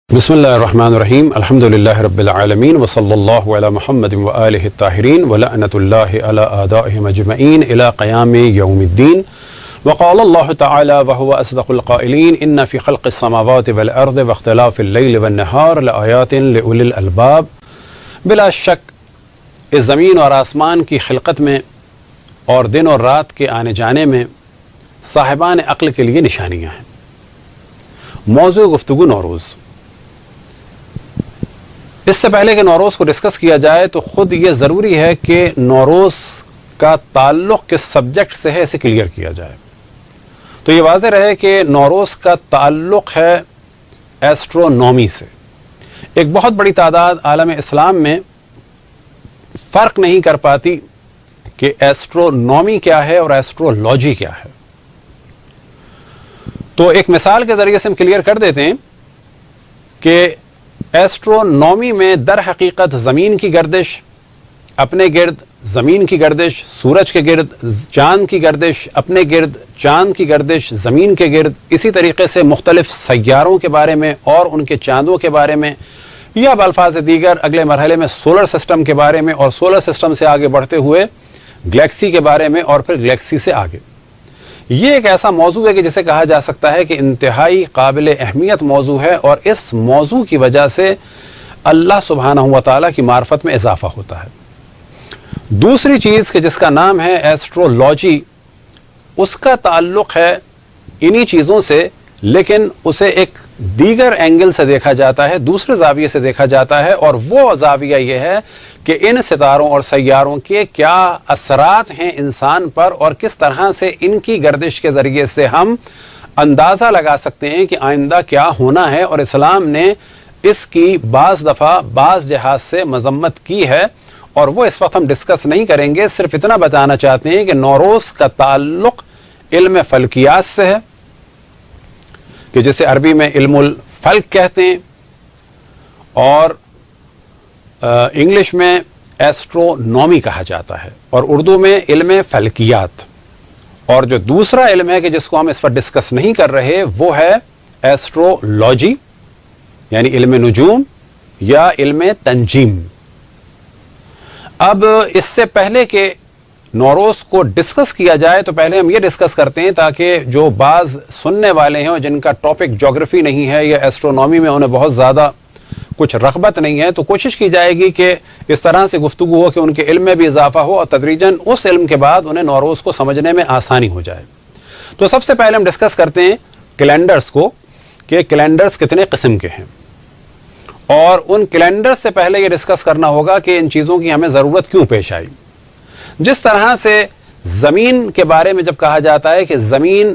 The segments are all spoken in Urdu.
بسم اللہ الرحمن الرحیم الحمد للہ رب العالمین وصلی اللہ علی محمد وآلہ الطاہرین ولعنۃ اللہ علی اعدائہم اجمعین الی قیام یوم الدین وقال اللہ تعالی وهو اصدق القائلین ان فی خلق السماوات والارض واختلاف اللیل والنہار لآیات لأولی الالباب۔ بلا شک اس زمین اور آسمان کی خلقت میں اور دن اور رات کے آنے جانے میں صاحبان عقل کے لیے نشانیاں ہیں۔ موضوع گفتگو نوروز۔ اس سے پہلے کہ نوروز کو ڈسکس کیا جائے تو خود یہ ضروری ہے کہ نوروز کا تعلق کس سبجیکٹ سے ہے اسے کلیئر کیا جائے۔ تو یہ واضح رہے کہ نوروز کا تعلق ہے ایسٹرونومی سے۔ ایک بہت بڑی تعداد عالم اسلام میں فرق نہیں کر پاتی کہ ایسٹرونومی کیا ہے اور ایسٹرولوجی کیا ہے۔ تو ایک مثال کے ذریعے سے ہم کلیئر کر دیتے ہیں کہ ایسٹرونومی میں در حقیقت زمین کی گردش، اپنے گرد زمین کی گردش، سورج کے گرد چاند کی گردش، اپنے گرد چاند کی گردش، زمین کے گرد، اسی طریقے سے مختلف سیاروں کے بارے میں اور ان کے چاندوں کے بارے میں، یا بالفاظ دیگر اگلے مرحلے میں سولر سسٹم کے بارے میں، اور سولر سسٹم سے آگے بڑھتے ہوئے گلیکسی کے بارے میں، اور پھر گلیکسی سے آگے۔ یہ ایک ایسا موضوع ہے کہ جسے کہا جا سکتا ہے کہ انتہائی قابل اہمیت موضوع ہے، اور اس موضوع کی وجہ سے اللہ سبحانہ و تعالیٰ کی معرفت میں اضافہ ہوتا ہے۔ دوسری چیز کہ جس کا نام ہے ایسٹرولوجی، اس کا تعلق ہے انہی چیزوں سے، لیکن اسے ایک دیگر اینگل سے دیکھا جاتا ہے، دوسرے زاویے سے دیکھا جاتا ہے، اور وہ زاویہ یہ ہے کہ ان ستاروں اور سیاروں کے کیا اثرات ہیں انسان پر، اور کس طرح سے ان کی گردش کے ذریعے سے ہم اندازہ لگا سکتے ہیں کہ آئندہ کیا ہونا ہے، اور اسلام نے اس کی بعض دفعہ بعض جہاز سے مذمت کی ہے، اور وہ اس وقت ہم ڈسکس نہیں کریں گے۔ صرف اتنا بتانا چاہتے ہیں کہ نوروز کا تعلق علم فلکیات سے ہے، کہ جسے عربی میں علم الفلک کہتے ہیں، اور انگلش میں ایسٹرونومی کہا جاتا ہے، اور اردو میں علم فلکیات۔ اور جو دوسرا علم ہے کہ جس کو ہم اس پر ڈسکس نہیں کر رہے، وہ ہے ایسٹرولوجی، یعنی علم نجوم یا علم تنجیم۔ اب اس سے پہلے کہ نوروز کو ڈسکس کیا جائے تو پہلے ہم یہ ڈسکس کرتے ہیں، تاکہ جو بعض سننے والے ہیں اور جن کا ٹاپک جغرافی نہیں ہے یا ایسٹرونومی میں انہیں بہت زیادہ کچھ رغبت نہیں ہے، تو کوشش کی جائے گی کہ اس طرح سے گفتگو ہو کہ ان کے علم میں بھی اضافہ ہو، اور تدریجاً اس علم کے بعد انہیں نوروز کو سمجھنے میں آسانی ہو جائے۔ تو سب سے پہلے ہم ڈسکس کرتے ہیں کیلنڈرز کو، کہ کیلنڈرز کتنے قسم کے ہیں، اور ان کیلنڈرز سے پہلے یہ ڈسکس کرنا ہوگا کہ ان چیزوں کی ہمیں ضرورت کیوں پیش آئی۔ جس طرح سے زمین کے بارے میں جب کہا جاتا ہے کہ زمین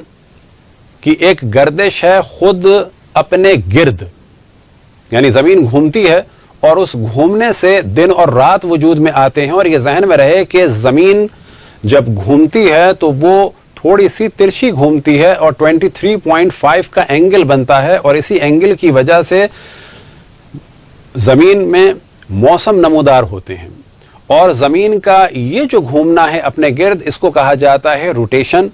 کی ایک گردش ہے خود اپنے گرد، یعنی زمین گھومتی ہے، اور اس گھومنے سے دن اور رات وجود میں آتے ہیں، اور یہ ذہن میں رہے کہ زمین جب گھومتی ہے تو وہ تھوڑی سی ترچھی گھومتی ہے، اور 23.5 کا اینگل بنتا ہے، اور اسی اینگل کی وجہ سے زمین میں موسم نمودار ہوتے ہیں۔ اور زمین کا یہ جو گھومنا ہے اپنے گرد، اس کو کہا جاتا ہے روٹیشن،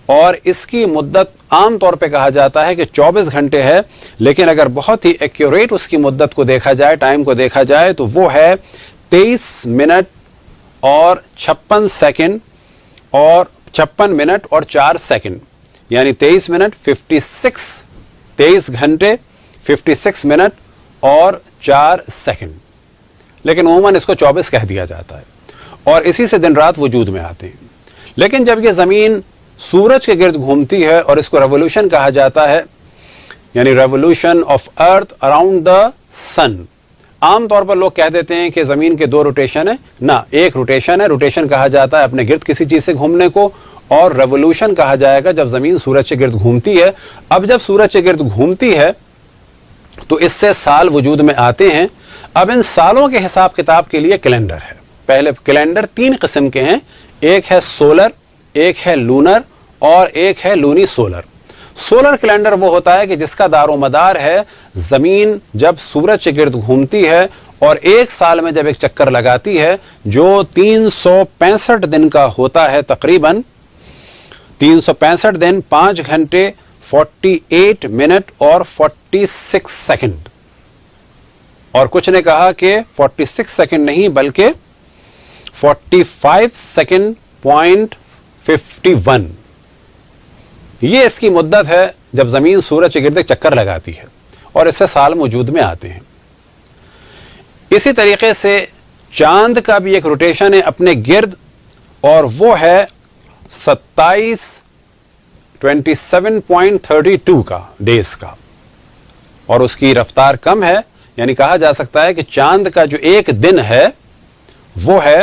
اور اس کی مدت عام طور پہ کہا جاتا ہے کہ 24 گھنٹے ہے، لیکن اگر بہت ہی ایکیوریٹ اس کی مدت کو دیکھا جائے، ٹائم کو دیکھا جائے، تو وہ ہے 23 منٹ اور 56 سیکنڈ، اور 56 منٹ اور 4 سیکنڈ، یعنی 23 منٹ 23 گھنٹے 56 منٹ اور 4 سیکنڈ، لیکن عموماً اس کو 24 کہہ دیا جاتا ہے، اور اسی سے دن رات وجود میں آتے ہیں۔ لیکن جب یہ زمین سورج کے گرد گھومتی ہے، اور اس کو ریولوشن کہا جاتا ہے، یعنی revolution of earth around the sun. عام طور پر لوگ کہہ دیتے ہیں کہ زمین کے 2 روٹیشن ہیں، نہ، ایک روٹیشن ہے۔ روٹیشن کہا جاتا ہے اپنے گرد کسی چیز سے گھومنے کو، اور ریولوشن کہا جائے گا جب زمین سورج کے گرد گھومتی ہے۔ اب جب سورج کے گرد گھومتی ہے تو اس سے سال وجود میں آتے ہیں۔ اب ان سالوں کے حساب کتاب کے لیے کیلنڈر ہے۔ پہلے کیلنڈر 3 قسم کے ہیں، ایک ہے سولر، ایک ہے لونر، اور ایک ہے لونی سولر۔ سولر کیلنڈر وہ ہوتا ہے کہ جس کا دار و مدار ہے زمین جب سورج کے گرد گھومتی ہے، اور ایک سال میں جب ایک چکر لگاتی ہے جو 365 دن کا ہوتا ہے، تقریباً 365 دن 5 گھنٹے 48 منٹ اور 46 سیکنڈ، اور کچھ نے کہا کہ 46 سیکنڈ نہیں بلکہ 45 سیکنڈ .51 یہ اس کی مدت ہے جب زمین سورج کے گرد چکر لگاتی ہے، اور اس سے سال وجود میں آتے ہیں۔ اسی طریقے سے چاند کا بھی ایک روٹیشن ہے اپنے گرد، اور وہ ہے 27.32 کا ڈیز کا، اور اس کی رفتار کم ہے، یعنی کہا جا سکتا ہے کہ چاند کا جو ایک دن ہے وہ ہے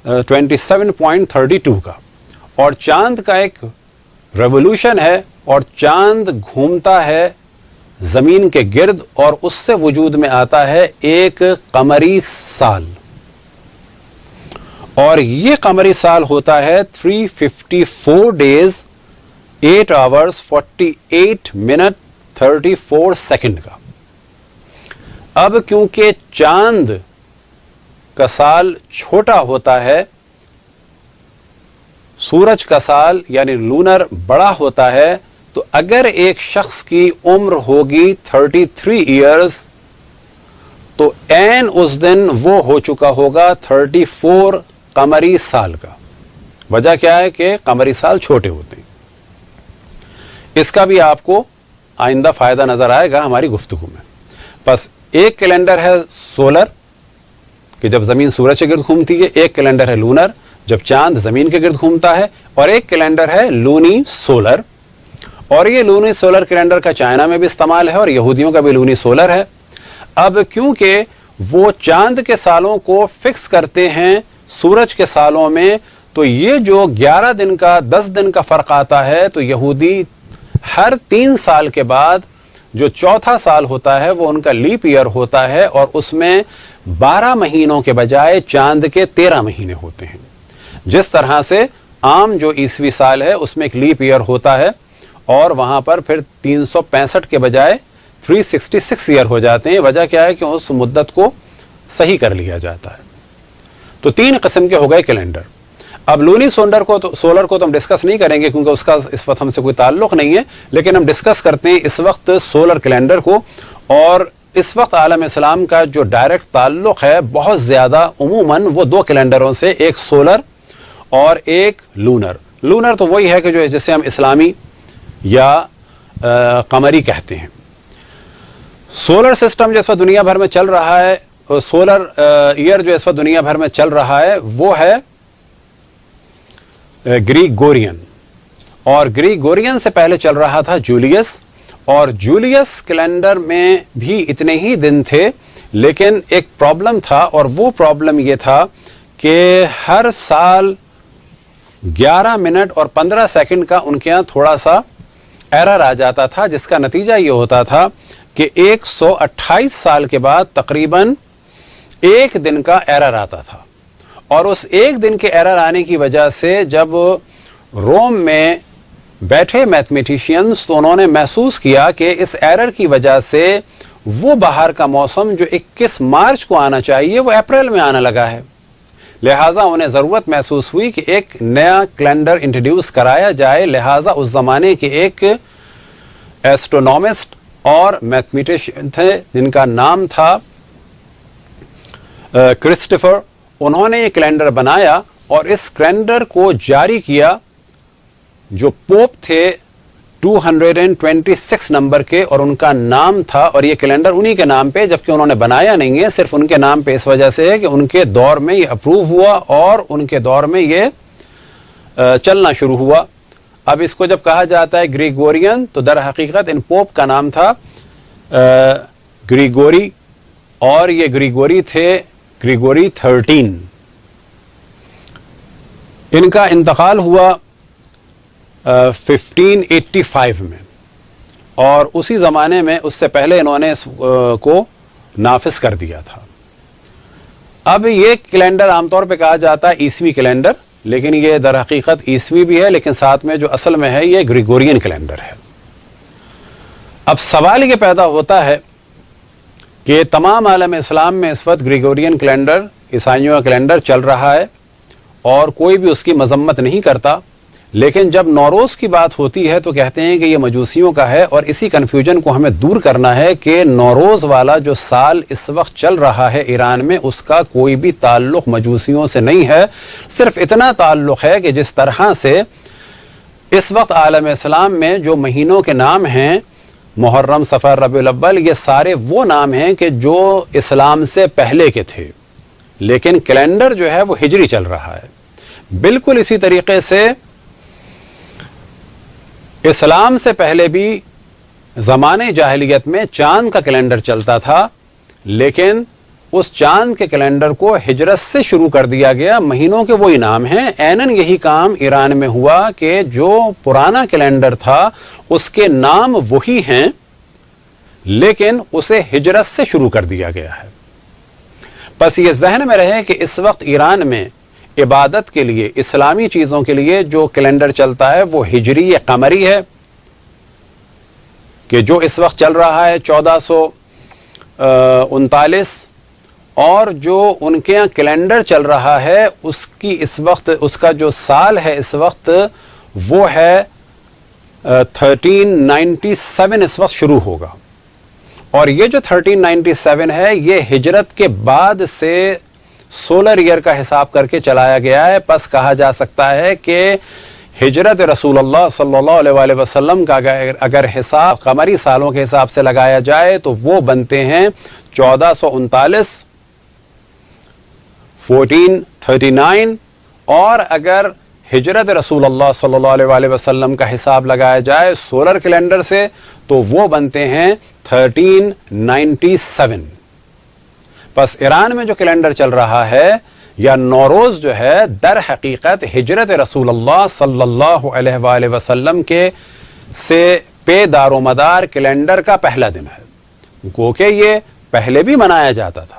27.32 کا، اور چاند کا ایک ریولوشن ہے، اور چاند گھومتا ہے زمین کے گرد، اور اس سے وجود میں آتا ہے ایک قمری سال، اور یہ قمری سال ہوتا ہے 354 days 8 hours 48 minutes 34 سیکنڈ کا۔ اب کیونکہ چاند کا سال چھوٹا ہوتا ہے، سورج کا سال یعنی لونر بڑا ہوتا ہے، تو اگر ایک شخص کی عمر ہوگی 33 ایئرز تو عین اس دن وہ ہو چکا ہوگا 34 قمری سال کا۔ وجہ کیا ہے کہ قمری سال چھوٹے ہوتے ہیں۔ اس کا بھی آپ کو آئندہ فائدہ نظر آئے گا ہماری گفتگو میں۔ بس ایک کیلنڈر ہے سولر کہ جب زمین سورج کے گرد گھومتی ہے، ایک کیلنڈر ہے لونر جب چاند زمین کے گرد گھومتا ہے، اور ایک کیلنڈر ہے لونی سولر، اور یہ لونی سولر کیلنڈر کا چائنا میں بھی استعمال ہے اور یہودیوں کا بھی لونی سولر ہے۔ اب کیونکہ وہ چاند کے سالوں کو فکس کرتے ہیں سورج کے سالوں میں، تو یہ جو 11 دن کا 10 دن کا فرق آتا ہے، تو یہودی ہر 3 سال کے بعد جو چوتھا سال ہوتا ہے وہ ان کا لیپ ایئر ہوتا ہے، اور اس میں 12 مہینوں کے بجائے چاند کے 13 مہینے ہوتے ہیں۔ جس طرح سے عام جو عیسوی سال ہے اس میں ایک لیپ ایئر ہوتا ہے، اور وہاں پر پھر 365 کے بجائے 366 ایئر ہو جاتے ہیں۔ وجہ کیا ہے کہ اس مدت کو صحیح کر لیا جاتا ہے۔ تو 3 قسم کے ہو گئے کیلنڈر۔ اب لونی سولر کو تو ہم ڈسکس نہیں کریں گے کیونکہ اس کا اس وقت ہم سے کوئی تعلق نہیں ہے، لیکن ہم ڈسکس کرتے ہیں اس وقت سولر کیلنڈر کو، اور اس وقت عالم اسلام کا جو ڈائریکٹ تعلق ہے بہت زیادہ عموماً وہ 2 کیلنڈروں سے، ایک سولر اور ایک لونر۔ لونر تو وہی ہے کہ جو جسے ہم اسلامی یا قمری کہتے ہیں۔ سولر سسٹم جو اس وقت دنیا بھر میں چل رہا ہے، سولر ایئر جو اس وقت دنیا بھر میں چل رہا ہے وہ ہے گریگورین، اور گریگورین سے پہلے چل رہا تھا جولیس، اور جولیس کیلنڈر میں بھی اتنے ہی دن تھے، لیکن ایک پرابلم تھا، اور وہ پرابلم یہ تھا کہ ہر سال 11 منٹ اور 15 سیکنڈ کا ان کے یہاں تھوڑا سا ایرر آ جاتا تھا، جس کا نتیجہ یہ ہوتا تھا کہ 128 سال کے بعد تقریباً 1 دن کا ایرر آتا تھا، اور اس 1 دن کے ایرر آنے کی وجہ سے جب روم میں بیٹھے میتھمیٹیشینز تو انہوں نے محسوس کیا کہ اس ایرر کی وجہ سے وہ باہر کا موسم جو 21 مارچ کو آنا چاہیے وہ اپریل میں آنے لگا ہے، لہٰذا انہیں ضرورت محسوس ہوئی کہ ایک نیا کیلنڈر انٹروڈیوس کرایا جائے۔ لہٰذا اس زمانے کے ایک ایسٹرونومسٹ اور میتھمیٹیشین تھے جن کا نام تھا کرسٹوفر، انہوں نے یہ کیلنڈر بنایا اور اس کیلنڈر کو جاری کیا، جو پوپ تھے 226 نمبر کے، اور ان کا نام تھا، اور یہ کیلنڈر انہی کے نام پہ، جبکہ انہوں نے بنایا نہیں ہے، صرف ان کے نام پہ اس وجہ سے ہے کہ ان کے دور میں یہ اپروو ہوا اور ان کے دور میں یہ چلنا شروع ہوا۔ اب اس کو جب کہا جاتا ہے گریگورین تو در حقیقت ان پوپ کا نام تھا گریگوری، اور یہ گریگوری تھے گریگوری 13۔ ان کا انتقال ہوا 1585 میں، اور اسی زمانے میں اس سے پہلے انہوں نے اس کو نافذ کر دیا تھا۔ اب یہ کیلنڈر عام طور پہ کہا جاتا ہے عیسوی کیلنڈر، لیکن یہ در حقیقت عیسوی بھی ہے، لیکن ساتھ میں جو اصل میں ہے یہ گریگورین کیلنڈر ہے۔ اب سوال یہ پیدا ہوتا ہے کہ تمام عالم اسلام میں اس وقت گریگورین کیلنڈر، عیسائیوں کا کیلنڈر چل رہا ہے، اور کوئی بھی اس کی مذمت نہیں کرتا، لیکن جب نوروز کی بات ہوتی ہے تو کہتے ہیں کہ یہ مجوسیوں کا ہے، اور اسی کنفیوژن کو ہمیں دور کرنا ہے کہ نوروز والا جو سال اس وقت چل رہا ہے ایران میں، اس کا کوئی بھی تعلق مجوسیوں سے نہیں ہے. صرف اتنا تعلق ہے کہ جس طرح سے اس وقت عالم اسلام میں جو مہینوں کے نام ہیں، محرم، صفر، ربیع الاول، یہ سارے وہ نام ہیں کہ جو اسلام سے پہلے کے تھے، لیکن کیلنڈر جو ہے وہ ہجری چل رہا ہے. بالکل اسی طریقے سے اسلام سے پہلے بھی زمانے جاہلیت میں چاند کا کیلنڈر چلتا تھا، لیکن اس چاند کے کیلنڈر کو ہجرت سے شروع کر دیا گیا. مہینوں کے وہی نام ہیں. عیناً یہی کام ایران میں ہوا کہ جو پرانا کیلنڈر تھا اس کے نام وہی ہیں، لیکن اسے ہجرت سے شروع کر دیا گیا ہے. بس یہ ذہن میں رہے کہ اس وقت ایران میں عبادت کے لیے، اسلامی چیزوں کے لیے جو کیلنڈر چلتا ہے وہ ہجری یا قمری ہے، کہ جو اس وقت چل رہا ہے 1439، اور جو ان کے یہاں کیلنڈر چل رہا ہے اس کی اس وقت، اس کا جو سال ہے اس وقت وہ ہے 1397 اس وقت شروع ہوگا. اور یہ جو 1397 ہے یہ ہجرت کے بعد سے سولر ایئر کا حساب کر کے چلایا گیا ہے. پس کہا جا سکتا ہے کہ ہجرت رسول اللہ صلی اللہ علیہ وآلہ وسلم کا اگر حساب قمری سالوں کے حساب سے لگایا جائے تو وہ بنتے ہیں 1439، 1439، اور اگر ہجرت رسول اللہ صلی اللہ علیہ وآلہ وسلم کا حساب لگایا جائے سولر کیلنڈر سے تو وہ بنتے ہیں 1397. بس ایران میں جو کیلنڈر چل رہا ہے یا نوروز جو ہے در حقیقت ہجرت رسول اللہ صلی اللہ علیہ وآلہ وسلم کے سے پے دار و مدار کیلنڈر کا پہلا دن ہے، گو کہ یہ پہلے بھی منایا جاتا تھا.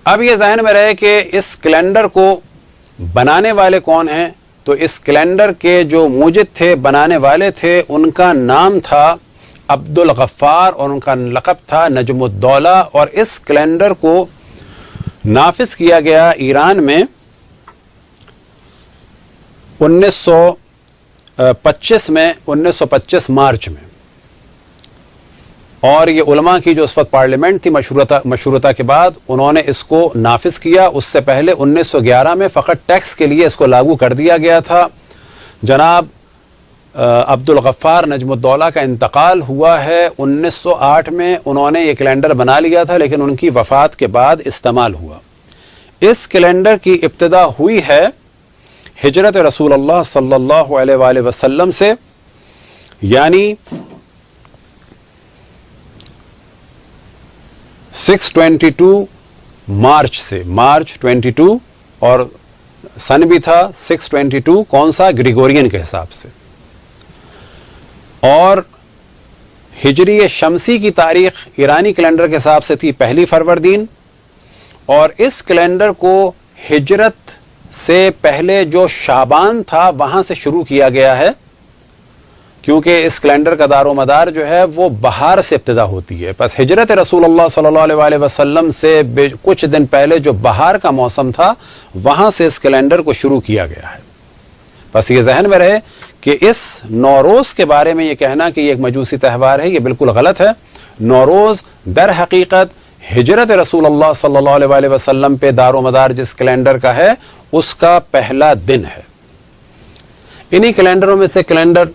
اب یہ ذہن میں رہے کہ اس کیلنڈر کو بنانے والے کون ہیں، تو اس کیلنڈر کے جو موجد تھے، بنانے والے تھے، ان کا نام تھا عبد الغفار اور ان کا لقب تھا نجم الدولہ. اور اس کیلنڈر کو نافذ کیا گیا ایران میں 1925 مارچ میں. اور یہ علماء کی جو اس وقت پارلیمنٹ تھی مشروطہ کے بعد، انہوں نے اس کو نافذ کیا. اس سے پہلے 1911 میں فقط ٹیکس کے لیے اس کو لاگو کر دیا گیا تھا. جناب عبد الغفار نجم الدولہ کا انتقال ہوا ہے 1908 میں. انہوں نے یہ کیلنڈر بنا لیا تھا لیکن ان کی وفات کے بعد استعمال ہوا. اس کیلنڈر کی ابتدا ہوئی ہے ہجرت رسول اللہ صلی اللہ علیہ وآلہ وسلم سے، یعنی 622 مارچ سے، مارچ 22، اور سن بھی تھا 622، کون سا؟ گریگورین کے حساب سے. اور ہجری شمسی کی تاریخ ایرانی کیلنڈر کے حساب سے تھی 1 فروردین. اور اس کیلنڈر کو ہجرت سے پہلے جو شعبان تھا وہاں سے شروع کیا گیا ہے، کیونکہ اس کیلنڈر کا دار و مدار جو ہے وہ بہار سے ابتدا ہوتی ہے. پس ہجرت رسول اللہ صلی اللہ علیہ وآلہ وسلم سے کچھ دن پہلے جو بہار کا موسم تھا وہاں سے اس کیلنڈر کو شروع کیا گیا ہے. بس یہ ذہن میں رہے کہ اس نوروز کے بارے میں یہ کہنا کہ یہ ایک مجوسی تہوار ہے، یہ بالکل غلط ہے. نوروز در حقیقت ہجرت رسول اللہ صلی اللہ علیہ وآلہ وسلم پہ دار و مدار جس کیلنڈر کا ہے اس کا پہلا دن ہے. انہی کیلنڈروں میں سے کیلنڈر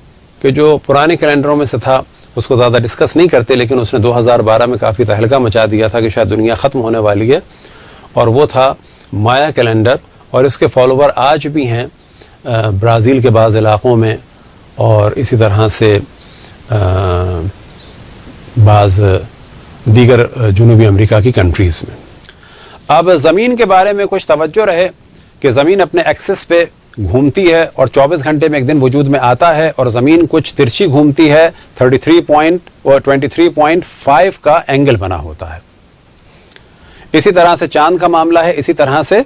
کہ جو پرانے کیلنڈروں میں سے تھا اس کو زیادہ ڈسکس نہیں کرتے، لیکن اس نے 2012 میں کافی تہلکہ مچا دیا تھا کہ شاید دنیا ختم ہونے والی ہے، اور وہ تھا مایا کیلنڈر. اور اس کے فالوور آج بھی ہیں برازیل کے بعض علاقوں میں اور اسی طرح سے بعض دیگر جنوبی امریکہ کی کنٹریز میں. اب زمین کے بارے میں کچھ توجہ رہے کہ زمین اپنے ایکسس پہ گھومتی ہے اور 24 گھنٹے میں ایک دن وجود میں آتا ہے، اور زمین کچھ ترچھی گھومتی ہے، 23.5 کا اینگل بنا ہوتا ہے. اسی طرح سے چاند کا معاملہ ہے، اسی طرح سے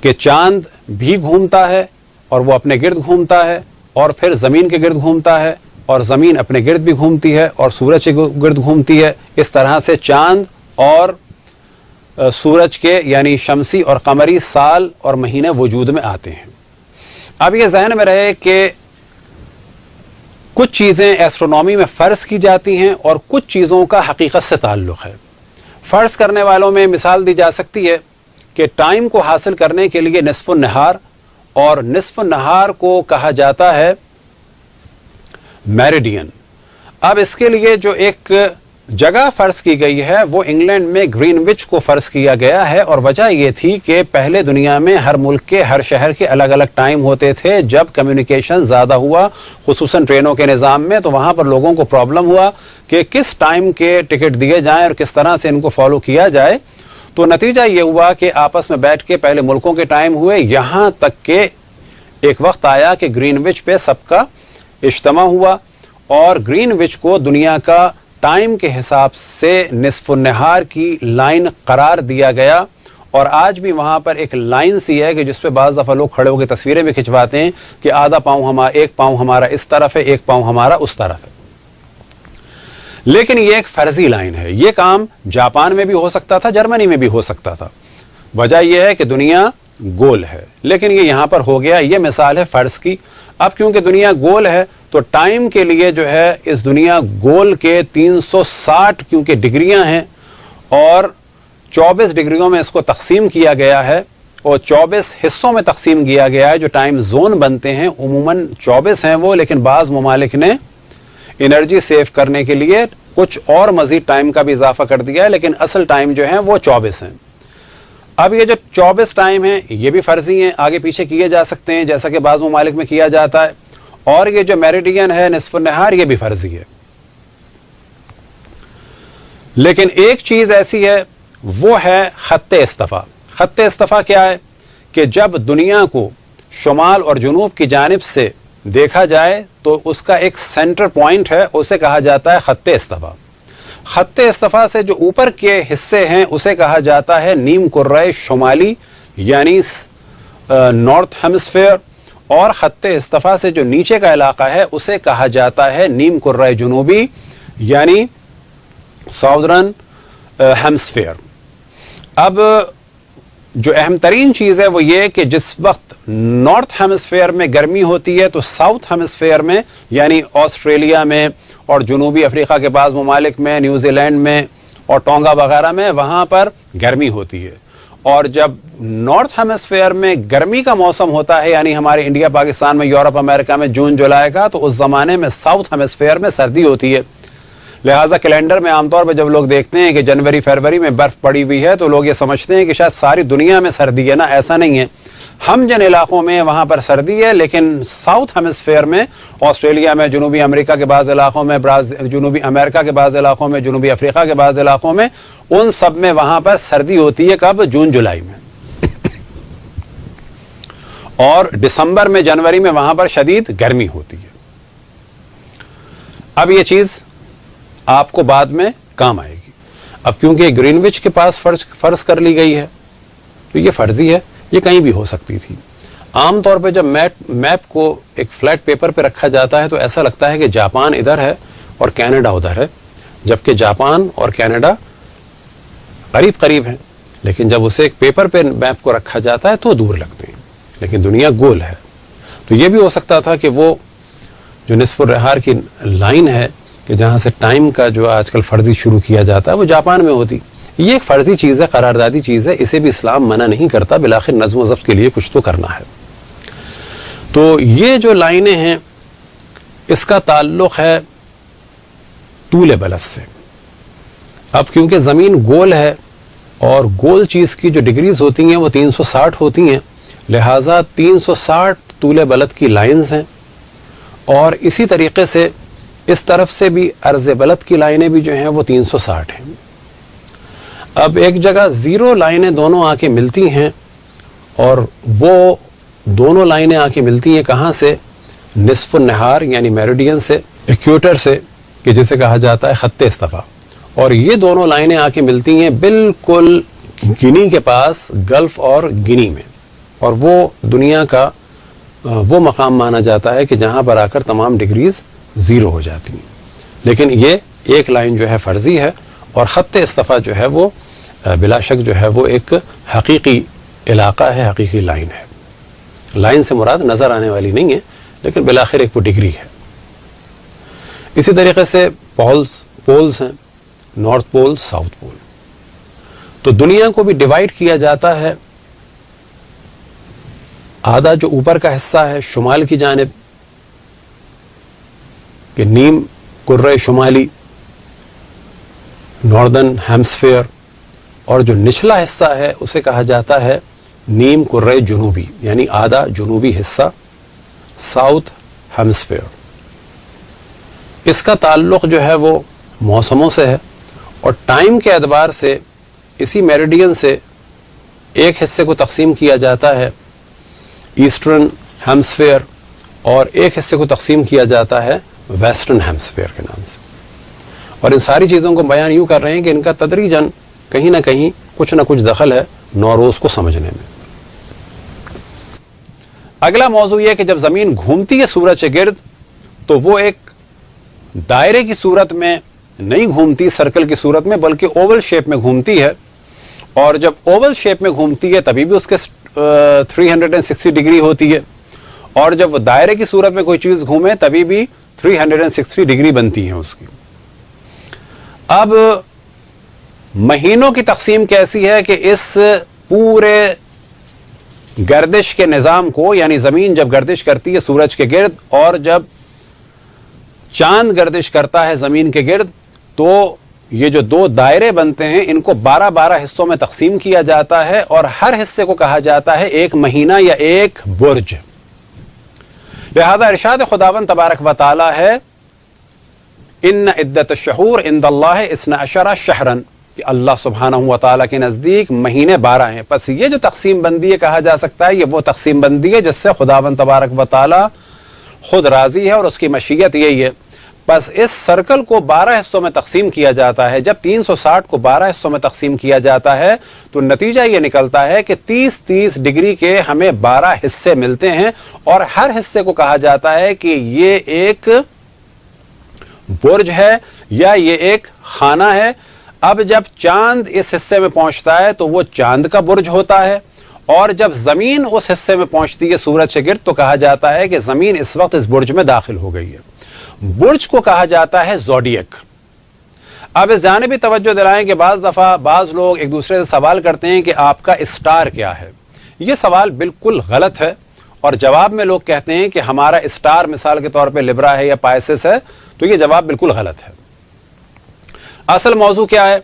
کہ چاند بھی گھومتا ہے اور وہ اپنے گرد گھومتا ہے اور پھر زمین کے گرد گھومتا ہے، اور زمین اپنے گرد بھی گھومتی ہے اور سورج کے گرد گھومتی ہے. اس طرح سے چاند اور سورج کے یعنی شمسی اور قمری سال اور مہینے وجود میں آتے ہیں. اب یہ ذہن میں رہے کہ کچھ چیزیں ایسٹرونومی میں فرض کی جاتی ہیں اور کچھ چیزوں کا حقیقت سے تعلق ہے. فرض کرنے والوں میں مثال دی جا سکتی ہے کہ ٹائم کو حاصل کرنے کے لیے نصف النہار، اور نصف النہار کو کہا جاتا ہے میریڈین. اب اس کے لیے جو ایک جگہ فرض کی گئی ہے وہ انگلینڈ میں گرین وچ کو فرض کیا گیا ہے، اور وجہ یہ تھی کہ پہلے دنیا میں ہر ملک کے ہر شہر کے الگ الگ ٹائم ہوتے تھے. جب کمیونیکیشن زیادہ ہوا خصوصاً ٹرینوں کے نظام میں، تو وہاں پر لوگوں کو پرابلم ہوا کہ کس ٹائم کے ٹکٹ دیے جائیں اور کس طرح سے ان کو فالو کیا جائے. تو نتیجہ یہ ہوا کہ آپس میں بیٹھ کے پہلے ملکوں کے ٹائم ہوئے، یہاں تک کہ ایک وقت آیا کہ گرین وچ پہ سب کا اجتماع ہوا، اور گرین وچ کو دنیا کا ٹائم کے حساب سے نصف النہار کی لائن قرار دیا گیا. اور آج بھی وہاں پر ایک لائن سی ہے کہ جس پہ بعض دفعہ لوگ کھڑے ہو کے تصویریں بھی کھنچواتے ہیں کہ آدھا پاؤں ایک پاؤں ہمارا اس طرف ہے، ایک پاؤں ہمارا اس طرف ہے. لیکن یہ ایک فرضی لائن ہے. یہ کام جاپان میں بھی ہو سکتا تھا، جرمنی میں بھی ہو سکتا تھا. وجہ یہ ہے کہ دنیا گول ہے، لیکن یہ یہاں پر ہو گیا. یہ مثال ہے فرض کی. اب کیونکہ دنیا گول ہے تو ٹائم کے لیے جو ہے اس دنیا گول کے 360 کیونکہ ڈگریاں ہیں، اور 24 ڈگریوں میں اس کو تقسیم کیا گیا ہے، اور 24 حصوں میں تقسیم کیا گیا ہے جو ٹائم زون بنتے ہیں. عموماً 24 ہیں وہ، لیکن بعض ممالک نے انرجی سیو کرنے کے لیے کچھ اور مزید ٹائم کا بھی اضافہ کر دیا ہے، لیکن اصل ٹائم جو ہیں وہ 24 ہیں. اب یہ جو 24 ٹائم ہیں یہ بھی فرضی ہیں، آگے پیچھے کیے جا سکتے ہیں جیسا کہ بعض ممالک میں کیا جاتا ہے. اور یہ جو میریڈین ہے نصف النہار یہ بھی فرضی ہے. لیکن ایک چیز ایسی ہے وہ ہے خط اصطفا. خط اصطفا کیا ہے کہ جب دنیا کو شمال اور جنوب کی جانب سے دیکھا جائے تو اس کا ایک سینٹر پوائنٹ ہے، اسے کہا جاتا ہے خط اصطفا. خط اصطفا سے جو اوپر کے حصے ہیں اسے کہا جاتا ہے نیم کرۂ شمالی یعنی نارتھ ہیمسفیئر، اور خط اصطفا سے جو نیچے کا علاقہ ہے اسے کہا جاتا ہے نیم کرۂ جنوبی یعنی ساؤدرن ہیمسفیئر. اب جو اہم ترین چیز ہے وہ یہ کہ جس وقت نارتھ ہیمسفیئر میں گرمی ہوتی ہے تو ساؤتھ ہیمسفیئر میں یعنی آسٹریلیا میں اور جنوبی افریقہ کے بعض ممالک میں، نیوزی لینڈ میں اور ٹونگا وغیرہ میں وہاں پر گرمی ہوتی ہے. اور جب نارتھ ہیمسفیئر میں گرمی کا موسم ہوتا ہے یعنی ہمارے انڈیا پاکستان میں یورپ امریکہ میں جون جولائی کا، تو اس زمانے میں ساؤتھ ہیمسفیئر میں سردی ہوتی ہے. لہٰذا کیلنڈر میں عام طور پہ جب لوگ دیکھتے ہیں کہ جنوری فروری میں برف پڑی ہوئی ہے تو لوگ یہ سمجھتے ہیں کہ شاید ساری دنیا میں سردی ہے. نا، ایسا نہیں ہے. ہم جن علاقوں میں وہاں پر سردی ہے، لیکن ساؤتھ ہیمسفیئر میں آسٹریلیا میں، جنوبی امریکہ کے بعض علاقوں میں، جنوبی امریکہ کے بعض علاقوں میں، جنوبی افریقہ کے بعض علاقوں میں، ان سب میں وہاں پر سردی ہوتی ہے. کب؟ جون جولائی میں. اور دسمبر میں، جنوری میں وہاں پر شدید گرمی ہوتی ہے. اب یہ چیز آپ کو بعد میں کام آئے گی. اب کیونکہ گرین وچ کے پاس فرض کر لی گئی ہے تو یہ فرضی ہے، یہ کہیں بھی ہو سکتی تھی. عام طور پہ جب میپ کو ایک فلیٹ پیپر پہ رکھا جاتا ہے تو ایسا لگتا ہے کہ جاپان ادھر ہے اور کینیڈا ادھر ہے، جبکہ جاپان اور کینیڈا قریب قریب ہیں. لیکن جب اسے ایک پیپر پہ میپ کو رکھا جاتا ہے تو دور لگتے ہیں، لیکن دنیا گول ہے. تو یہ بھی ہو سکتا تھا کہ وہ جو نصف النہار کی لائن ہے کہ جہاں سے ٹائم کا جو آج کل فرضی شروع کیا جاتا ہے وہ جاپان میں ہوتی. یہ ایک فرضی چیز ہے، قراردادی چیز ہے، اسے بھی اسلام منع نہیں کرتا. بالآخر نظم و ضبط کے لیے کچھ تو کرنا ہے. تو یہ جو لائنیں ہیں اس کا تعلق ہے طول بلد سے. اب کیونکہ زمین گول ہے اور گول چیز کی جو ڈگریز ہوتی ہیں وہ 360 ہوتی ہیں، لہٰذا 360 طول بلد کی لائنز ہیں. اور اسی طریقے سے اس طرف سے بھی عرض بلد کی لائنیں بھی جو ہیں وہ 360 ہیں. اب ایک جگہ زیرو لائنیں دونوں آ کے ملتی ہیں، اور وہ دونوں لائنیں آ کے ملتی ہیں کہاں سے؟ نصف النہار یعنی میریڈین سے، ایکویٹر سے، کہ جسے کہا جاتا ہے خط اصطفا. اور یہ دونوں لائنیں آ کے ملتی ہیں بالکل گنی کے پاس، گلف اور گنی میں. اور وہ دنیا کا وہ مقام مانا جاتا ہے کہ جہاں پر آ کر تمام ڈگریز زیرو ہو جاتی ہیں. لیکن یہ ایک لائن جو ہے فرضی ہے، اور خط اصطفا جو ہے وہ بلا شک جو ہے وہ ایک حقیقی علاقہ ہے، حقیقی لائن ہے. لائن سے مراد نظر آنے والی نہیں ہے، لیکن بالآخر ایک وہ ڈگری ہے۔ اسی طریقے سے پولز ہیں، نارتھ پول، ساؤتھ پول۔ تو دنیا کو بھی ڈیوائڈ کیا جاتا ہے، آدھا جو اوپر کا حصہ ہے شمال کی جانب کہ نیم کرۂ شمالی، ناردرن ہیمسفیئر، اور جو نچلا حصہ ہے اسے کہا جاتا ہے نیم کرۂ جنوبی، یعنی آدھا جنوبی حصہ، ساؤتھ ہیمسفیئر۔ اس کا تعلق جو ہے وہ موسموں سے ہے، اور ٹائم کے اعتبار سے اسی میریڈین سے ایک حصے کو تقسیم کیا جاتا ہے ایسٹرن ہیمسفیئر، اور ایک حصے کو تقسیم کیا جاتا ہے ویسٹرن ہیمسفیئر کے نام سے۔ اور ان ساری چیزوں کو بیان یوں کر رہے ہیں کہ ان کا تدریجاً کہیں نہ کہیں کچھ نہ کچھ دخل ہے نوروز کو سمجھنے میں۔ اگلا موضوع یہ کہ جب زمین گھومتی ہے سورج کے گرد تو وہ ایک دائرے کی صورت میں نہیں گھومتی، سرکل کی صورت میں، بلکہ اوول شیپ میں گھومتی ہے، اور جب اوول شیپ میں گھومتی ہے تبھی بھی اس کے 360 ڈگری ہوتی ہے، اور جب وہ دائرے کی صورت میں کوئی چیز گھومے تبھی بھی 360 ڈگری بنتی ہے اس کی۔ اب مہینوں کی تقسیم کیسی ہے کہ اس پورے گردش کے نظام کو، یعنی زمین جب گردش کرتی ہے سورج کے گرد اور جب چاند گردش کرتا ہے زمین کے گرد، تو یہ جو دو دائرے بنتے ہیں ان کو 12 حصوں میں تقسیم کیا جاتا ہے، اور ہر حصے کو کہا جاتا ہے ایک مہینہ یا ایک برج۔ لہذا ارشاد خداوند تبارک و تعالی ہے ان عدت الشہور عند اللہ 12 شہرا، کہ اللہ سبحانہ و تعالیٰ کے نزدیک مہینے 12 ہیں۔ پس یہ جو تقسیم بندی ہے کہا جا سکتا ہے یہ وہ تقسیم بندی ہے جس سے خداوند تبارک و تعالیٰ خود راضی ہے اور اس کی مشیت یہی ہے۔ پس اس سرکل کو 12 حصوں میں تقسیم کیا جاتا ہے۔ جب 360 کو 12 حصوں میں تقسیم کیا جاتا ہے تو نتیجہ یہ نکلتا ہے کہ 30 ڈگری کے ہمیں 12 حصے ملتے ہیں، اور ہر حصے کو کہا جاتا ہے کہ یہ ایک برج ہے یا یہ ایک خانہ ہے۔ اب جب چاند اس حصے میں پہنچتا ہے تو وہ چاند کا برج ہوتا ہے، اور جب زمین اس حصے میں پہنچتی ہے سورج کے گرد تو کہا جاتا ہے کہ زمین اس وقت اس برج میں داخل ہو گئی ہے۔ برج کو کہا جاتا ہے زوڈیک۔ اب اس جانب بھی توجہ دلائیں کہ بعض دفعہ بعض لوگ ایک دوسرے سے سوال کرتے ہیں کہ آپ کا اسٹار کیا ہے۔ یہ سوال بالکل غلط ہے، اور جواب میں لوگ کہتے ہیں کہ ہمارا اسٹار مثال کے طور پہ لبرا ہے یا پائسس ہے، تو یہ جواب بالکل غلط ہے۔ اصل موضوع کیا ہے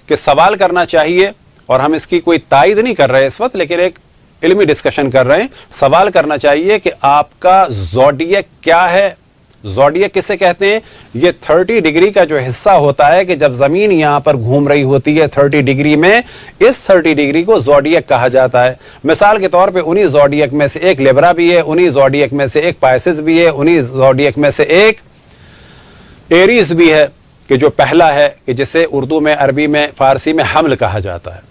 کہ سوال کرنا چاہیے، اور ہم اس کی کوئی تائید نہیں کر رہے اس وقت، لیکن ایک علمی ڈسکشن کر رہے ہیں۔ سوال کرنا چاہیے کہ آپ کا زوڈیک کیا ہے۔ زوڈیک کسے کہتے ہیں؟ یہ 30 ڈگری کا جو حصہ ہوتا ہے کہ جب زمین یہاں پر گھوم رہی ہوتی ہے 30 ڈگری میں، اس 30 ڈگری کو زوڈیک کہا جاتا ہے۔ مثال کے طور پہ انہی زوڈیک میں سے ایک لیبرا بھی ہے، انہی زوڈیک میں سے ایک پائسس بھی ہے، انہی زوڈیک میں سے ایک ایریز بھی ہے کہ جو پہلا ہے، کہ جسے اردو میں، عربی میں، فارسی میں حمل کہا جاتا ہے۔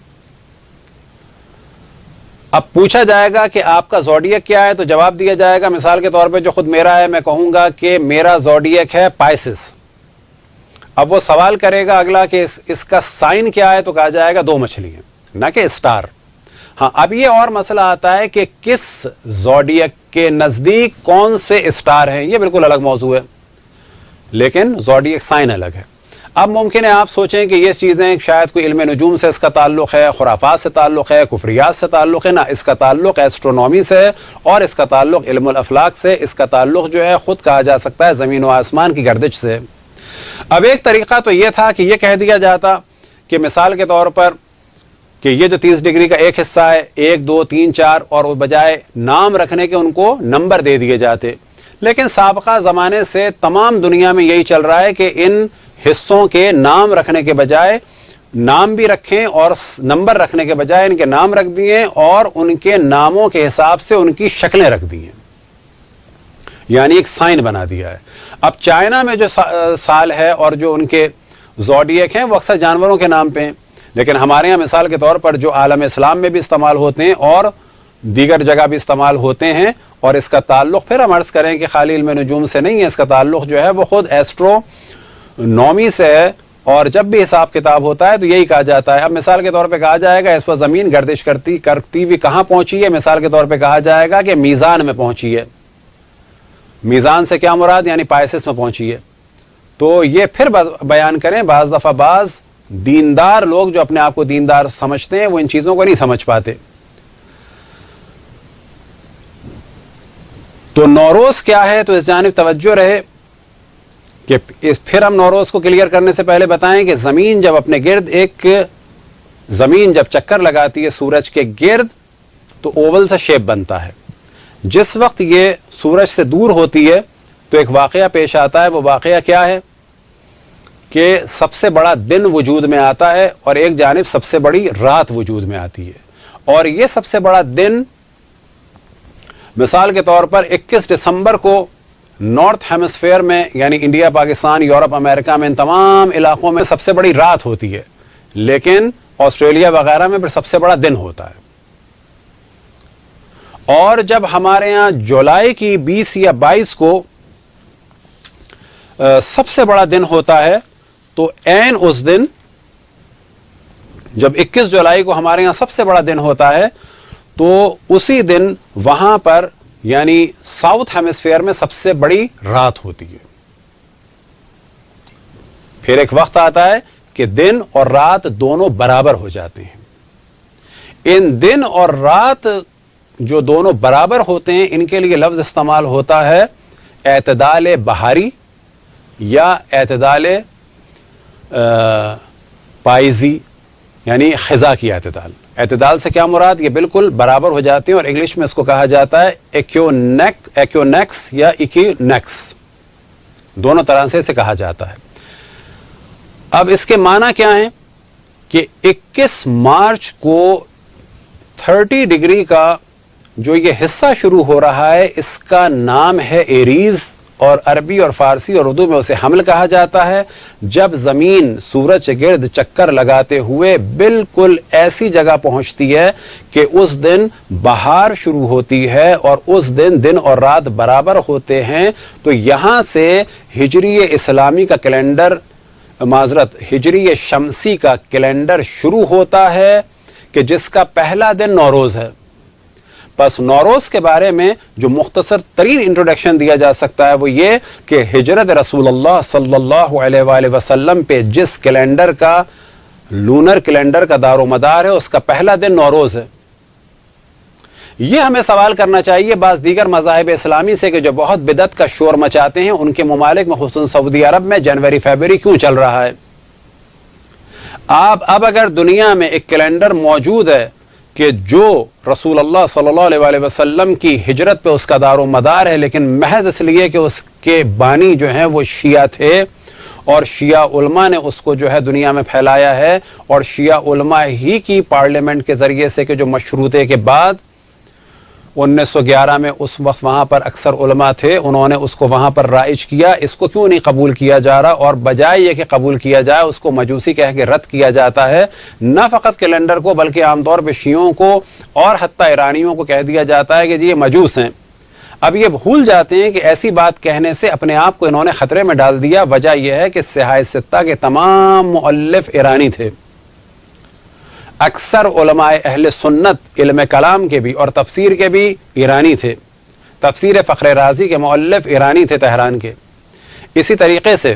اب پوچھا جائے گا کہ آپ کا زوڈیک کیا ہے تو جواب دیا جائے گا مثال کے طور پہ جو خود میرا ہے، میں کہوں گا کہ میرا زوڈیک ہے پائسس۔ اب وہ سوال کرے گا اگلا کہ اس کا سائن کیا ہے تو کہا جائے گا 2 مچھلی ہیں، نہ کہ اسٹار۔ ہاں، اب یہ اور مسئلہ آتا ہے کہ کس زوڈیک کے نزدیک کون سے اسٹار ہیں، یہ بالکل الگ موضوع ہے، لیکن زوڈیک سائن الگ ہے۔ اب ممکن ہے آپ سوچیں کہ یہ چیزیں شاید کوئی علم نجوم سے اس کا تعلق ہے، خرافات سے تعلق ہے، کفریات سے تعلق ہے۔ نہ، اس کا تعلق ایسٹرونومی سے ہے، اور اس کا تعلق علم الافلاک سے، اس کا تعلق جو ہے خود کہا جا سکتا ہے زمین و آسمان کی گردش سے۔ اب ایک طریقہ تو یہ تھا کہ یہ کہہ دیا جاتا کہ مثال کے طور پر کہ یہ جو 30 ڈگری کا ایک حصہ ہے 1 2 3 4، اور بجائے نام رکھنے کے ان کو نمبر دے دیے جاتے۔ لیکن سابقہ زمانے سے تمام دنیا میں یہی چل رہا ہے کہ ان حصوں کے نام رکھنے کے بجائے نام بھی رکھیں، اور نمبر رکھنے کے بجائے ان کے نام رکھ دیے، اور ان کے ناموں کے حساب سے ان کی شکلیں رکھ دی ہیں، یعنی ایک سائن بنا دیا ہے۔ اب چائنا میں جو سال ہے اور جو ان کے زوڈیک ہیں وہ اکثر جانوروں کے نام پہ ہیں، لیکن ہمارے ہاں مثال کے طور پر جو عالم اسلام میں بھی استعمال ہوتے ہیں اور دیگر جگہ بھی استعمال ہوتے ہیں، اور اس کا تعلق پھر ہم عرض کریں کہ خالی علم نجوم سے نہیں ہے، اس کا تعلق جو ہے وہ خود ایسٹرونومی سے ہے، اور جب بھی حساب کتاب ہوتا ہے تو یہی کہا جاتا ہے. اب مثال کے طور پہ کہا جائے گا اس وقت زمین گردش کرتی ہوئی کہاں پہنچی ہے, مثال کے طور پہ کہا جائے گا کہ میزان میں پہنچی ہے. میزان سے کیا مراد, یعنی پائسس میں پہنچی ہے. تو یہ پھر بیان کریں, بعض دفعہ بعض دیندار لوگ جو اپنے آپ کو دیندار سمجھتے ہیں وہ ان چیزوں کو نہیں سمجھ پاتے. تو نوروز کیا ہے, تو اس جانب توجہ رہے کہ پھر ہم نوروز کو کلیئر کرنے سے پہلے بتائیں کہ زمین جب اپنے گرد زمین جب چکر لگاتی ہے سورج کے گرد تو اوول سا شیپ بنتا ہے. جس وقت یہ سورج سے دور ہوتی ہے تو ایک واقعہ پیش آتا ہے. وہ واقعہ کیا ہے کہ سب سے بڑا دن وجود میں آتا ہے اور ایک جانب سب سے بڑی رات وجود میں آتی ہے. اور یہ سب سے بڑا دن مثال کے طور پر 21 دسمبر کو نارتھ ہیمسفیئر میں یعنی انڈیا, پاکستان, یورپ, امریکہ میں ان تمام علاقوں میں سب سے بڑی رات ہوتی ہے, لیکن آسٹریلیا وغیرہ میں پھر سب سے بڑا دن ہوتا ہے. اور جب ہمارے ہاں جولائی کی 20 یا 22 کو سب سے بڑا دن ہوتا ہے تو عین اس دن جب 21 جولائی کو ہمارے ہاں سب سے بڑا دن ہوتا ہے تو اسی دن وہاں پر یعنی ساؤتھ ہیمسفیئر میں سب سے بڑی رات ہوتی ہے. پھر ایک وقت آتا ہے کہ دن اور رات دونوں برابر ہو جاتے ہیں. ان دن اور رات جو دونوں برابر ہوتے ہیں ان کے لیے لفظ استعمال ہوتا ہے اعتدال بہاری یا اعتدال پائیزی یعنی خزاں کی اعتدال. اعتدال سے کیا مراد, یہ بالکل برابر ہو جاتے ہیں اور انگلش میں اس کو کہا جاتا ہے ایکیونیکس یا ایکینیکس, دونوں طرح سے اسے کہا جاتا ہے. اب اس کے معنی کیا ہیں کہ 21 مارچ کو 30 ڈگری کا جو یہ حصہ شروع ہو رہا ہے اس کا نام ہے ایریز, اور عربی اور فارسی اور اردو میں اسے حمل کہا جاتا ہے. جب زمین سورج کے گرد چکر لگاتے ہوئے بالکل ایسی جگہ پہنچتی ہے کہ اس دن بہار شروع ہوتی ہے اور اس دن دن اور رات برابر ہوتے ہیں, تو یہاں سے ہجری اسلامی کا کیلنڈر ہجری شمسی کا کیلنڈر شروع ہوتا ہے کہ جس کا پہلا دن نوروز ہے. بس نوروز کے بارے میں جو مختصر ترین انٹروڈکشن دیا جا سکتا ہے وہ یہ کہ ہجرت رسول اللہ صلی اللہ علیہ وآلہ وسلم پہ جس کیلنڈر کا لونر کیلنڈر کا دار و مدار ہے اس کا پہلا دن نوروز ہے. یہ ہمیں سوال کرنا چاہیے بعض دیگر مذاہب اسلامی سے کہ جو بہت بدعت کا شور مچاتے ہیں ان کے ممالک میں خصوصاً سعودی عرب میں جنوری فیبری کیوں چل رہا ہے. اب اگر دنیا میں ایک کیلنڈر موجود ہے کہ جو رسول اللہ صلی اللہ علیہ وآلہ وسلم کی ہجرت پہ اس کا دار و مدار ہے, لیکن محض اس لیے کہ اس کے بانی جو ہیں وہ شیعہ تھے اور شیعہ علماء نے اس کو جو ہے دنیا میں پھیلایا ہے, اور شیعہ علماء ہی کی پارلیمنٹ کے ذریعے سے کہ جو مشروطے کے بعد 1911 میں اس وقت وہاں پر اکثر علماء تھے, انہوں نے اس کو وہاں پر رائج کیا. اس کو کیوں نہیں قبول کیا جا رہا, اور بجائے یہ کہ قبول کیا جائے اس کو مجوسی کہہ کے رد کیا جاتا ہے. نہ فقط کیلنڈر کو بلکہ عام طور پہ شیعوں کو اور حتیٰ ایرانیوں کو کہہ دیا جاتا ہے کہ جی یہ مجوس ہیں. اب یہ بھول جاتے ہیں کہ ایسی بات کہنے سے اپنے آپ کو انہوں نے خطرے میں ڈال دیا. وجہ یہ ہے کہ سیاہ ستہ کے تمام مؤلف ایرانی تھے. اکثر علماء اہل سنت علم کلام کے بھی اور تفسیر کے بھی ایرانی تھے. تفسیر فخر رازی کے مؤلف ایرانی تھے تہران کے. اسی طریقے سے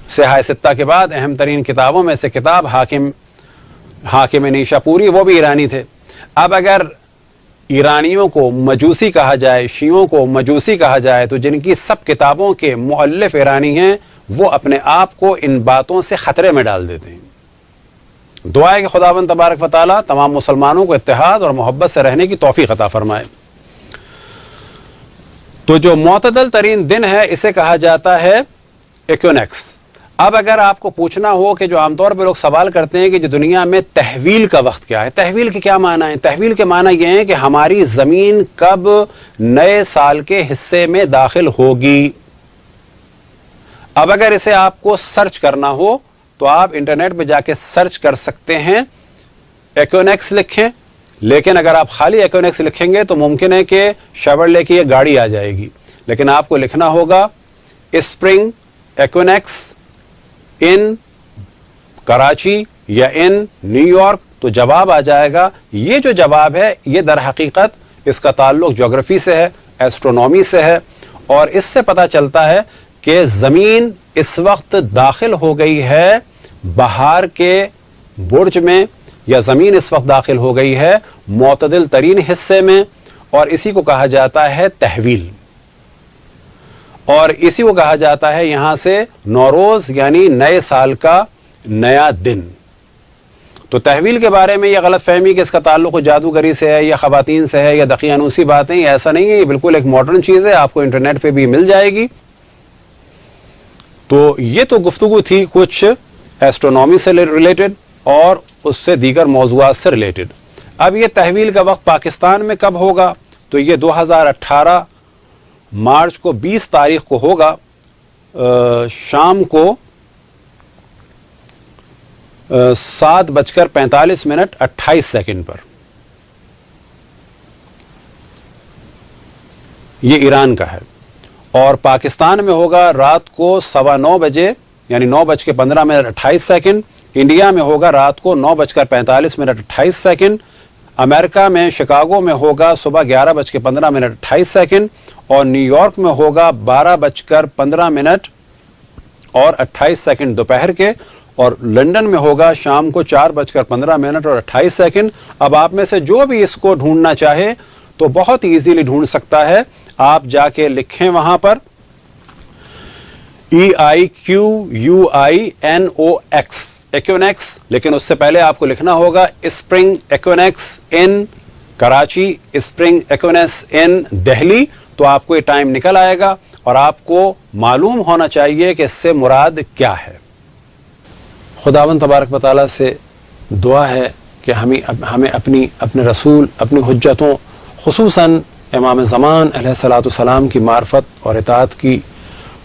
سیاہ ستہ کے بعد اہم ترین کتابوں میں سے کتاب حاکم نیشا پوری, وہ بھی ایرانی تھے. اب اگر ایرانیوں کو مجوسی کہا جائے, شیعوں کو مجوسی کہا جائے, تو جن کی سب کتابوں کے مؤلف ایرانی ہیں وہ اپنے آپ کو ان باتوں سے خطرے میں ڈال دیتے ہیں. دعا ہے کہ خداوند تبارک و تعالی تمام مسلمانوں کو اتحاد اور محبت سے رہنے کی توفیق عطا فرمائے. تو جو معتدل ترین دن ہے اسے کہا جاتا ہے ایکونیکس. اب اگر آپ کو پوچھنا ہو کہ جو عام طور پہ لوگ سوال کرتے ہیں کہ جو دنیا میں تحویل کا وقت کیا ہے, تحویل کے کیا معنی ہے؟ تحویل کے معنی یہ ہے کہ ہماری زمین کب نئے سال کے حصے میں داخل ہوگی. اب اگر اسے آپ کو سرچ کرنا ہو تو آپ انٹرنیٹ پہ جا کے سرچ کر سکتے ہیں, ایکونیکس لکھیں. لیکن اگر آپ خالی ایکونیکس لکھیں گے تو ممکن ہے کہ شیورلے کی یہ گاڑی آ جائے گی. لیکن آپ کو لکھنا ہوگا اسپرنگ ایکونیکس ان کراچی یا ان نیو یارک؟ تو جواب آ جائے گا یہ جو جواب ہے یہ در حقیقت اس کا تعلق جغرافی سے ہے، ایسٹرونومی سے ہے، اور اس سے پتہ چلتا ہے کہ زمین اس وقت داخل ہو گئی ہے بہار کے برج میں، یا زمین اس وقت داخل ہو گئی ہے معتدل ترین حصے میں، اور اسی کو کہا جاتا ہے تحویل، اور اسی کو کہا جاتا ہے یہاں سے نوروز یعنی نئے سال کا نیا دن۔ تو تحویل کے بارے میں یہ غلط فہمی کہ اس کا تعلق جادوگری سے ہے یا خواتین سے ہے یا دقیانوسی باتیں، یہ ایسا نہیں ہے، یہ بالکل ایک ماڈرن چیز ہے، آپ کو انٹرنیٹ پہ بھی مل جائے گی۔ تو یہ تو گفتگو تھی کچھ ایسٹرونومی سے ریلیٹڈ اور اس سے دیگر موضوعات سے ریلیٹڈ۔ اب یہ تحویل کا وقت پاکستان میں کب ہوگا؟ تو یہ 2018 مارچ کو 20 تاریخ کو ہوگا، شام کو 7:45 پر۔ یہ ایران کا ہے، اور پاکستان میں ہوگا رات کو 9:15 بجے یعنی 9:15 انڈیا میں ہوگا رات کو 9:45 امریکہ میں شکاگو میں ہوگا صبح 11:15 اور نیو یارک میں ہوگا 12:15 دوپہر کے، اور لندن میں ہوگا شام کو 4:15 اب آپ میں سے جو بھی اس کو ڈھونڈنا چاہے تو بہت ایزیلی ڈھونڈ سکتا ہے، آپ جا کے لکھیں وہاں پر EIQUINOX ایکوینکس، لیکن اس سے پہلے آپ کو لکھنا ہوگا اسپرنگ ایکوینکس ان کراچی، اسپرنگ ایکوینکس ان دہلی، تو آپ کو یہ ٹائم نکل آئے گا اور آپ کو معلوم ہونا چاہیے کہ اس سے مراد کیا ہے۔ خداوند تبارک و تعالیٰ سے دعا ہے کہ ہمیں اپنے رسول، اپنی حجتوں، خصوصاً امام زمان علیہ الصلاۃ والسلام کی معرفت اور اطاعت کی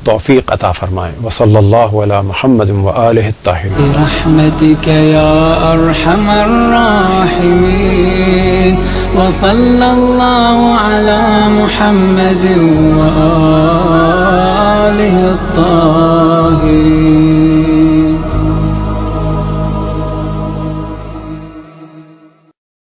توفیق عطا فرمائے۔ وصلی اللہ علی محمد وآلہ الطاہرین۔ برحمتک یا ارحم الراحمین، وصلی اللہ علی محمد وآلہ الطاہرین۔